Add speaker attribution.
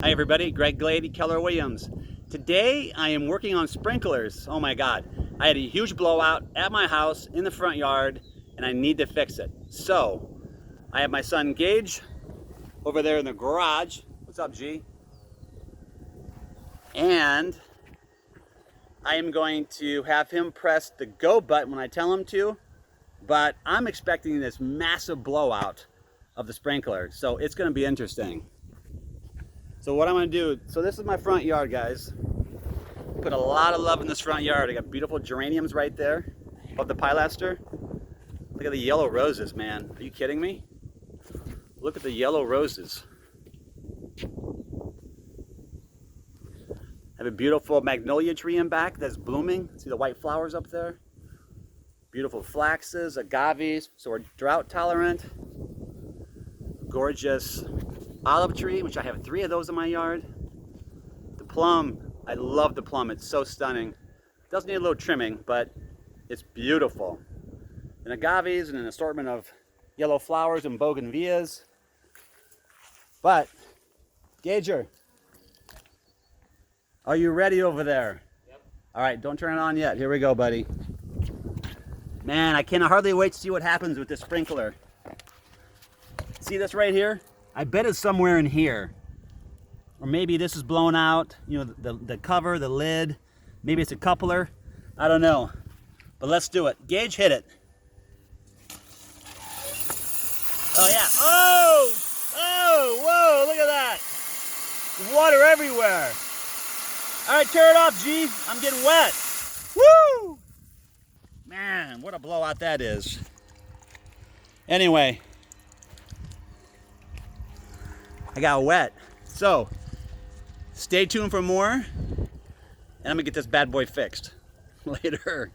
Speaker 1: Hi everybody, Greg Glady, Keller Williams. Today I am working on sprinklers. Oh my God. I had a huge blowout at my house in the front yard and I need to fix it. So I have my son Gage over there in the garage. What's up, G? And I am going to have him press the go button when I tell him to, but I'm expecting this massive blowout of the sprinkler. So it's going to be interesting. So what I'm going to do, so this is my front yard, guys. Put a lot of love in this front yard. I got beautiful geraniums right there above the pilaster. Look at the yellow roses, man. Are you kidding me? Look at the yellow roses. I have a beautiful magnolia tree in back that's blooming. See the white flowers up there? Beautiful flaxes, agaves, so we're drought tolerant. Gorgeous olive tree, which I have 3 of those in my yard. The plum, I love the plum. It's so stunning. Does need a little trimming, but it's beautiful. And agaves and an assortment of yellow flowers and bougainvilleas. But, Gager, are you ready over there?
Speaker 2: Yep.
Speaker 1: All right, don't turn it on yet. Here we go, buddy. Man, I can hardly wait to see what happens with this sprinkler. See this right here? I bet it's somewhere in here. Or maybe this is blown out, you know, the cover, the lid. Maybe it's a coupler. I don't know. But let's do it. Gage, hit it. Oh, yeah. Oh! Oh! Whoa! Look at that. There's water everywhere. All right, turn it off, G. I'm getting wet. Woo! Man, what a blowout that is. Anyway, I got wet. So, stay tuned for more, and I'm gonna get this bad boy fixed later.